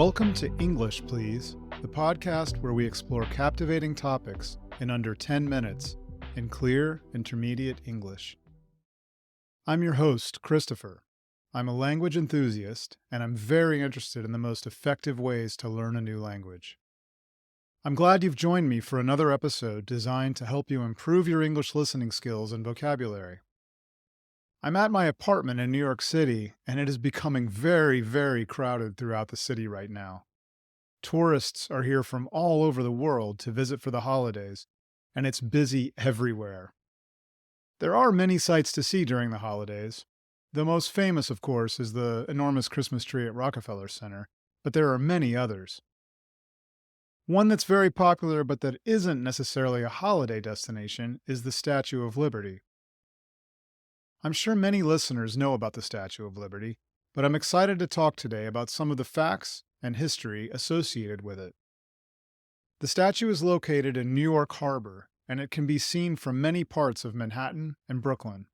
Welcome to English, Please, the podcast where we explore captivating topics in under 10 minutes in clear, intermediate English. I'm your host, Christopher. I'm a language enthusiast, and I'm very interested in the most effective ways to learn a new language. I'm glad you've joined me for another episode designed to help you improve your English listening skills and vocabulary. I'm at my apartment in New York City, and it is becoming very, very crowded throughout the city right now. Tourists are here from all over the world to visit for the holidays, and it's busy everywhere. There are many sights to see during the holidays. The most famous, of course, is the enormous Christmas tree at Rockefeller Center, but there are many others. One that's very popular but that isn't necessarily a holiday destination is the Statue of Liberty. I'm sure many listeners know about the Statue of Liberty, but I'm excited to talk today about some of the facts and history associated with it. The statue is located in New York Harbor, and it can be seen from many parts of Manhattan and Brooklyn.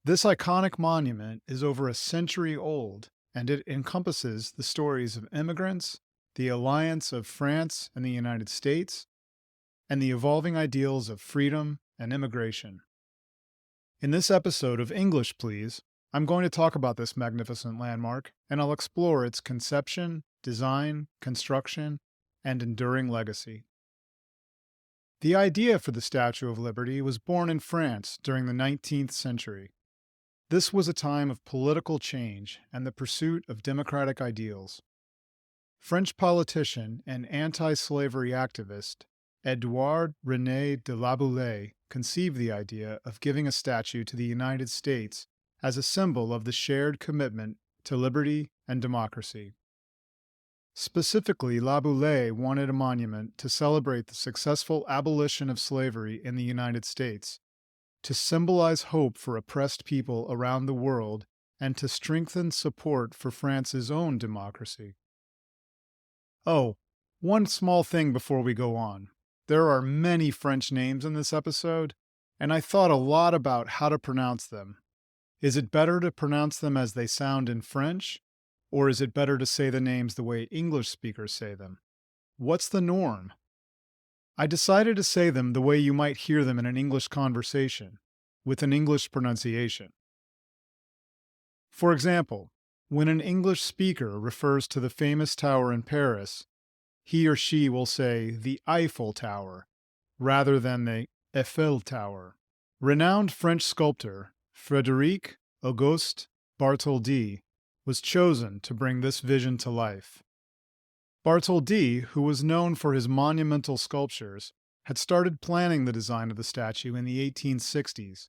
This iconic monument is over a century old, and it encompasses the stories of immigrants, the alliance of France and the United States, and the evolving ideals of freedom and immigration. In this episode of English, Please, I'm going to talk about this magnificent landmark, and I'll explore its conception, design, construction, and enduring legacy. The idea for the Statue of Liberty was born in France during the 19th century. This was a time of political change and the pursuit of democratic ideals. French politician and anti-slavery activist Édouard René de La Boulaye conceived the idea of giving a statue to the United States as a symbol of the shared commitment to liberty and democracy. Specifically, La Boulaye wanted a monument to celebrate the successful abolition of slavery in the United States, to symbolize hope for oppressed people around the world, and to strengthen support for France's own democracy. Oh, one small thing before we go on. There are many French names in this episode, and I thought a lot about how to pronounce them. Is it better to pronounce them as they sound in French, or is it better to say the names the way English speakers say them? What's the norm? I decided to say them the way you might hear them in an English conversation, with an English pronunciation. For example, when an English speaker refers to the famous tower in Paris, he or she will say the Eiffel Tower, rather than the Eiffel Tower. Renowned French sculptor Frédéric Auguste Bartholdi was chosen to bring this vision to life. Bartholdi, who was known for his monumental sculptures, had started planning the design of the statue in the 1860s.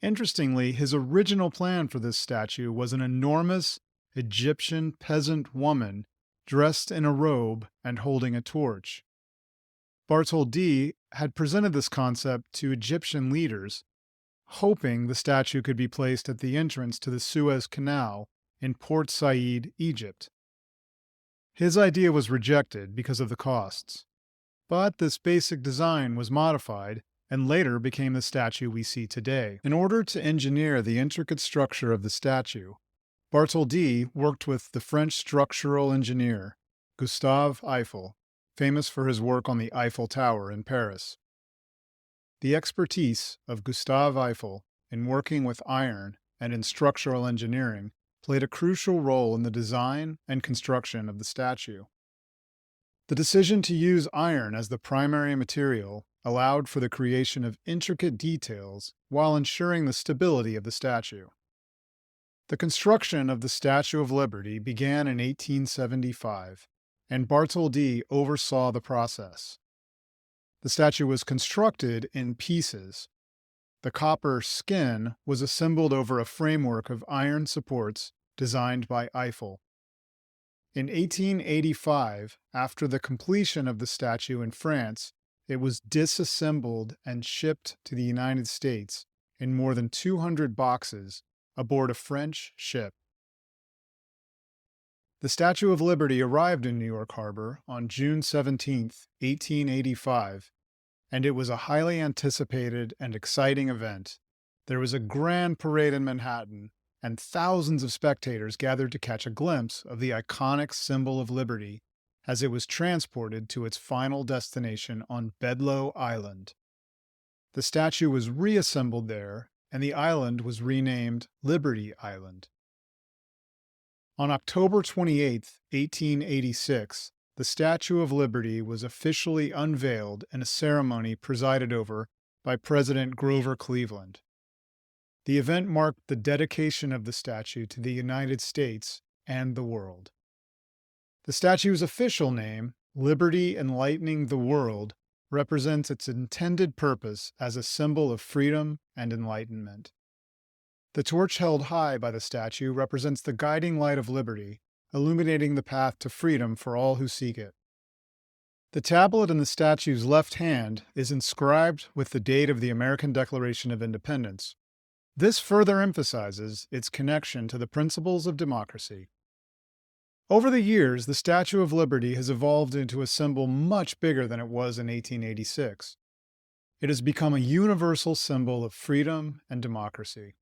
Interestingly, his original plan for this statue was an enormous Egyptian peasant woman dressed in a robe and holding a torch. Bartholdi had presented this concept to Egyptian leaders, hoping the statue could be placed at the entrance to the Suez Canal in Port Said, Egypt. His idea was rejected because of the costs, but this basic design was modified and later became the statue we see today. In order to engineer the intricate structure of the statue, Bartholdi worked with the French structural engineer Gustave Eiffel, famous for his work on the Eiffel Tower in Paris. The expertise of Gustave Eiffel in working with iron and in structural engineering played a crucial role in the design and construction of the statue. The decision to use iron as the primary material allowed for the creation of intricate details while ensuring the stability of the statue. The construction of the Statue of Liberty began in 1875, and Bartholdi oversaw the process. The statue was constructed in pieces. The copper skin was assembled over a framework of iron supports designed by Eiffel. In 1885, after the completion of the statue in France, it was disassembled and shipped to the United States in more than 200 boxes aboard a French ship. The Statue of Liberty arrived in New York Harbor on June 17, 1885, and it was a highly anticipated and exciting event. There was a grand parade in Manhattan, and thousands of spectators gathered to catch a glimpse of the iconic symbol of liberty as it was transported to its final destination on Bedloe Island. The statue was reassembled there, and the island was renamed Liberty Island. On October 28, 1886, the Statue of Liberty was officially unveiled in a ceremony presided over by President Grover Cleveland. The event marked the dedication of the statue to the United States and the world. The statue's official name, Liberty Enlightening the World, represents its intended purpose as a symbol of freedom and enlightenment. The torch held high by the statue represents the guiding light of liberty, illuminating the path to freedom for all who seek it. The tablet in the statue's left hand is inscribed with the date of the American Declaration of Independence. This further emphasizes its connection to the principles of democracy. Over the years, the Statue of Liberty has evolved into a symbol much bigger than it was in 1886. It has become a universal symbol of freedom and democracy.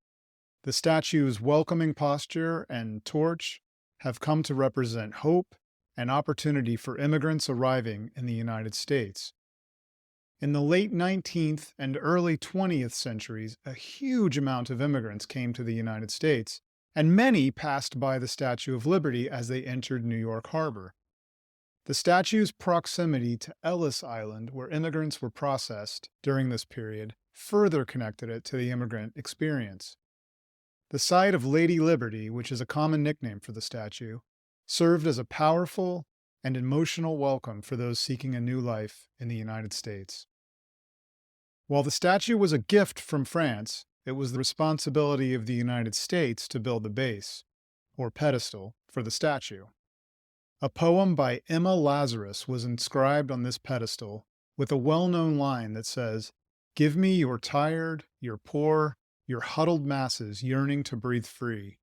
The statue's welcoming posture and torch have come to represent hope and opportunity for immigrants arriving in the United States. In the late 19th and early 20th centuries, a huge amount of immigrants came to the United States, and many passed by the Statue of Liberty as they entered New York Harbor. The statue's proximity to Ellis Island, where immigrants were processed during this period, further connected it to the immigrant experience. The sight of Lady Liberty, which is a common nickname for the statue, served as a powerful and emotional welcome for those seeking a new life in the United States. While the statue was a gift from France, it was the responsibility of the United States to build the base, or pedestal, for the statue. A poem by Emma Lazarus was inscribed on this pedestal with a well-known line that says, "Give me your tired, your poor, your huddled masses yearning to breathe free."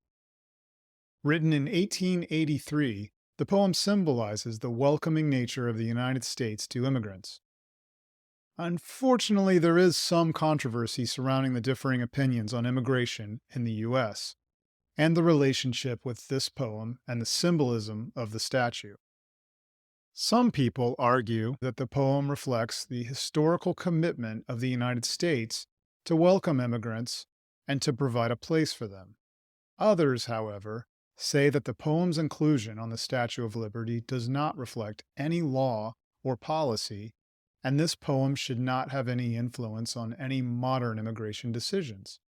Written in 1883, the poem symbolizes the welcoming nature of the United States to immigrants. Unfortunately, there is some controversy surrounding the differing opinions on immigration in the U.S. and the relationship with this poem and the symbolism of the statue. Some people argue that the poem reflects the historical commitment of the United States to welcome immigrants and to provide a place for them. Others, however, say that the poem's inclusion on the Statue of Liberty does not reflect any law or policy, and this poem should not have any influence on any modern immigration decisions.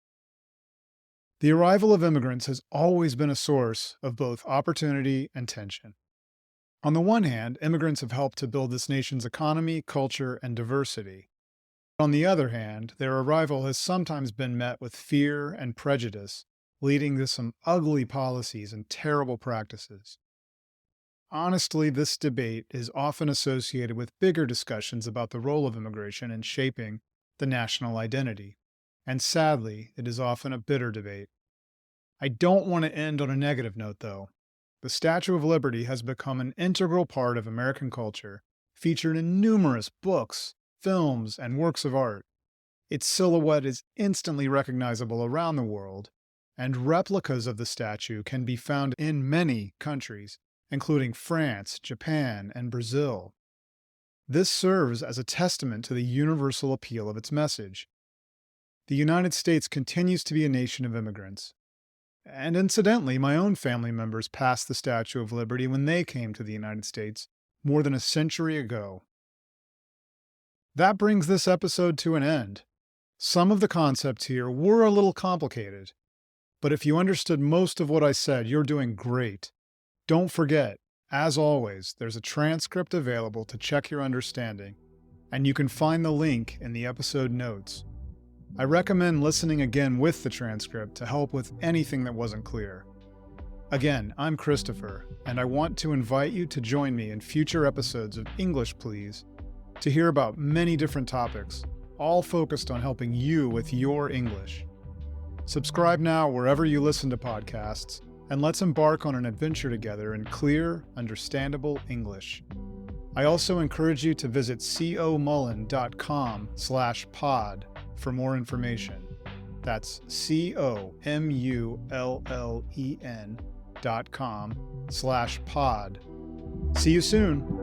The arrival of immigrants has always been a source of both opportunity and tension. On the one hand, immigrants have helped to build this nation's economy, culture, and diversity. On the other hand, their arrival has sometimes been met with fear and prejudice, leading to some ugly policies and terrible practices. Honestly, this debate is often associated with bigger discussions about the role of immigration in shaping the national identity, and sadly, it is often a bitter debate. I don't want to end on a negative note, though. The Statue of Liberty has become an integral part of American culture, featured in numerous books, films, and works of art. Its silhouette is instantly recognizable around the world, and replicas of the statue can be found in many countries, including France, Japan, and Brazil. This serves as a testament to the universal appeal of its message. The United States continues to be a nation of immigrants. And incidentally, my own family members passed the Statue of Liberty when they came to the United States more than a century ago. That brings this episode to an end. Some of the concepts here were a little complicated, but if you understood most of what I said, you're doing great. Don't forget, as always, there's a transcript available to check your understanding, and you can find the link in the episode notes. I recommend listening again with the transcript to help with anything that wasn't clear. Again, I'm Christopher, and I want to invite you to join me in future episodes of English Please to hear about many different topics, all focused on helping you with your English. Subscribe now wherever you listen to podcasts, and let's embark on an adventure together in clear, understandable English. I also encourage you to visit comullen.com/pod for more information. That's COMULLEN.com/pod. See you soon.